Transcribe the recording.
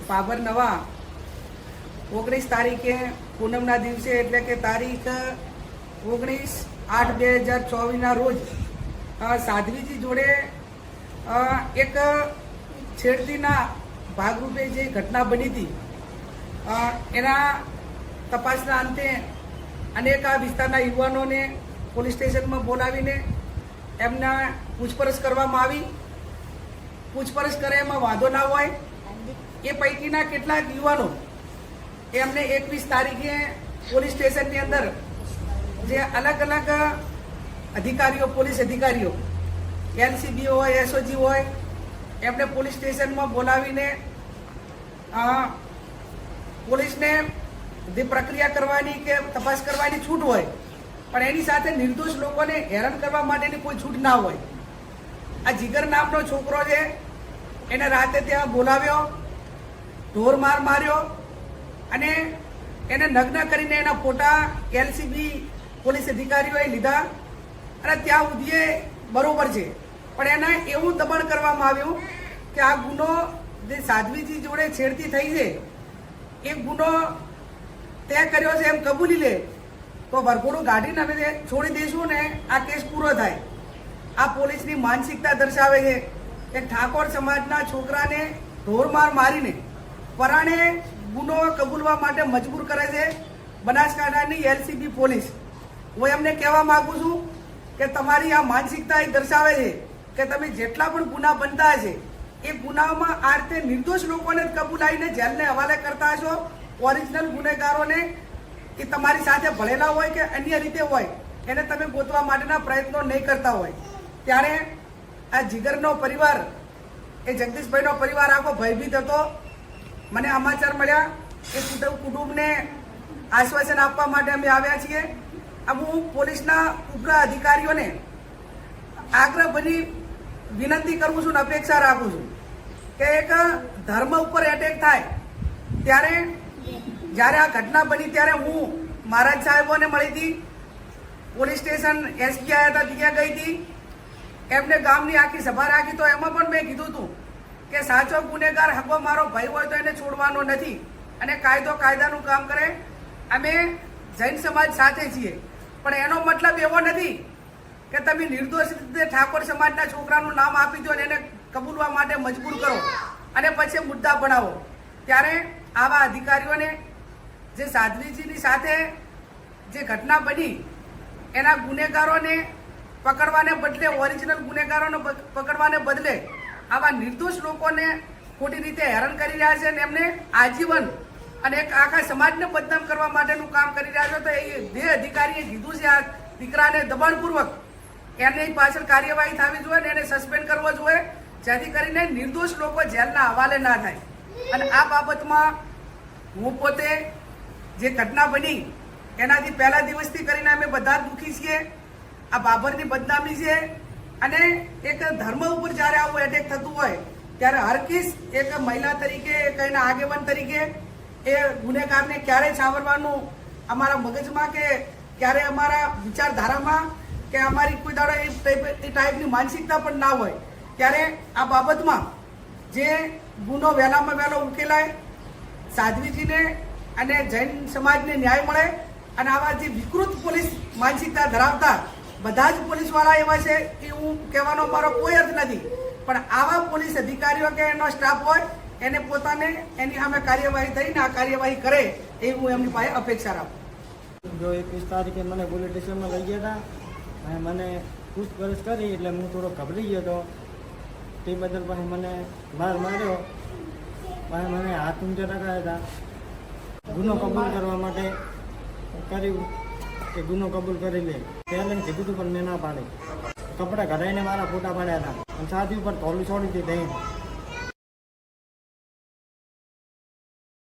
બાબર નવા 19 તારીખે પૂનમના દિવસે એટલે કે તારીખ 19/8/2024ના રોજ સાધ્વીજી જોડે એક છેડતીના ભાગરૂપે જે ઘટના બની હતી એના તપાસના અંતે અનેક આ વિસ્તારના યુવાનોને પોલીસ સ્ટેશનમાં બોલાવીને એમના પૂછપરછ કરવામાં આવી. પૂછપરછ કરે એમાં વાંધો ના હોય એ પૈકીના કેટલાક યુવાનો એમને 21 તારીખે પોલીસ સ્ટેશનની અંદર જે અલગ અલગ અધિકારીઓ પોલીસ અધિકારીઓ એલસીબી હોય એસઓજી હોય એમને પોલીસ સ્ટેશનમાં બોલાવીને પોલીસને જે પ્રક્રિયા કરવાની કે તપાસ કરવાની છૂટ હોય પણ એની સાથે નિર્દોષ લોકોને હેરાન કરવા માટેની કોઈ છૂટ ના હોય. આ જીગર નામનો છોકરો છે એને રાતે ત્યાં બોલાવ્યો, ઢોર માર માર્યો અને એને નગ્ન કરીને એના ફોટા એલસીબી પોલીસ અધિકારીઓએ લીધા અને ત્યાં સુધી બરોબર છે પણ એને એવું દબાણ કરવામાં આવ્યું કે આ ગુનો જે સાધ્વીજી જોડે છેડતી થઈ છે એ ગુનો તે કર્યો છે એમ કબૂલી લે તો વરઘોડું ગાડીને અમે છોડી દઈશું ને આ કેસ પૂરો થાય. આ પોલીસની માનસિકતા દર્શાવે છે કે ઠાકોર સમાજના છોકરાને ઢોરમાર મારીને પરાણે ગુનો કબૂલવા માટે મજબૂર કરે છે બનાસકાંઠાની એલસીબી પોલીસ. હું એમને કહેવા માંગુ છું કે તમારી આ માનસિકતા એ દર્શાવે છે કે તમે જેટલા પણ ગુના બનતા હશે એ ગુનામાં આ રીતે નિર્દોષ લોકોને જ કબૂલાઈને જેલને હવાલે કરતા હશો. ઓરિજિનલ ગુનેગારોને એ તમારી સાથે ભળેલા હોય કે અન્ય રીતે હોય એને તમે ગોતવા માટેના પ્રયત્નો નહીં કરતા હોય. ત્યારે આ જીગરનો પરિવાર એ જગદીશભાઈનો પરિવાર આખો ભયભીત હતો. મને સમાચાર મળ્યા કે કુટુંબને આશ્વાસન આપવા માટે અમે આવ્યા છીએ. હું પોલીસના ઉગ્ર અધિકારીઓને આગ્રહ બની વિનંતી કરું છું અને અપેક્ષા રાખું છું કે એક ધર્મ ઉપર એટેક થાય ત્યારે જ્યારે આ ઘટના બની ત્યારે હું મહારાજ સાહેબોને મળી હતી, પોલીસ સ્ટેશન એસપી આવ્યા હતા ત્યાં ગઈ હતી, એમને ગામની આખી સભા રાખી તો એમાં પણ મેં કીધું હતું કે સાચો ગુનેગાર હકો મારો ભાઈ હોય તો એને છોડવાનો નથી અને કાયદો કાયદાનું કામ કરે. અમે જૈન સમાજ સાથે છીએ પણ એનો મતલબ એવો નથી કે તમે નિર્દોષ રીતે ઠાકોર સમાજના છોકરાનું નામ આપી દો અને એને કબૂલવા માટે મજબૂર કરો અને પછી મુદ્દા બનાવો. ત્યારે આવા અધિકારીઓને જે સાધ્વીજીની સાથે જે ઘટના બની એના ગુનેગારોને પકડવાને બદલે ઓરિજિનલ ગુનેગારોને પકડવાને બદલે આવા નિર્દોષ લોકોને ખોટી રીતે હેરાન કરી રહ્યા છે અને એમને આજીવન અને એક આખા સમાજને બદનામ કરવા માટેનું કામ કરી રહ્યા છે. તો એ જે અધિકારીએ કીધું છે આ દીકરાને દબાણપૂર્વક એની પાછળ કાર્યવાહી થવી જોઈએ અને એને સસ્પેન્ડ કરવો જોઈએ જેથી કરીને નિર્દોષ લોકો જેલના હવાલે ના થાય. અને આ બાબતમાં હું પોતે જે ઘટના બની એનાથી પહેલા દિવસથી કરીને અમે બધા દુઃખી છીએ. આ બાબરની બદનામી છે અને એક ધર્મ ઉપર જ્યારે આવું એટેક થતું હોય ત્યારે હરકીસ એક મહિલા તરીકે એક એના આગેવાન તરીકે એ ગુનેગારને ક્યારે છાવરવાનું અમારા મગજમાં કે ક્યારે અમારા વિચારધારામાં કે અમારી કોઈ દાડો એ ટાઈપની માનસિકતા પણ ના હોય. ત્યારે આ બાબતમાં જે ગુનો વહેલામાં વહેલો ઉકેલાય, સાધ્વીજીને અને જૈન સમાજને ન્યાય મળે અને આવા જે વિકૃત પોલીસ માનસિકતા ધરાવતા બધા જ પોલીસવાળા એવા છે એ હું કહેવાનો મારો કોઈ અર્થ નથી પણ આવા પોલીસ અધિકારીઓ કે એનો સ્ટાફ હોય એને પોતાને એની સામે કાર્યવાહી થઈને આ કાર્યવાહી કરે એ હું એમની પાસે અપેક્ષા રાખું. જો 21 તારીખે મને પોલીસ સ્ટેશનમાં લઈ ગયા હતા અને મને પૂછપરછ કરી એટલે હું થોડો ગભરાઈ ગયો હતો. તે બદલ પછી મને માર માર્યો, પછી મને હાથ ઊંચા રખાયા હતા. ગુનો કબૂલ કરવા માટે કર્યું કે ગુનો કબૂલ કરી લે પહેલાં કીધું હતું પણ મેં ના પાડી. કપડાં ઘડાઈને મારા ફોટા પાડ્યા હતા અને સાથી ઉપર તોલું છોડી દીધી.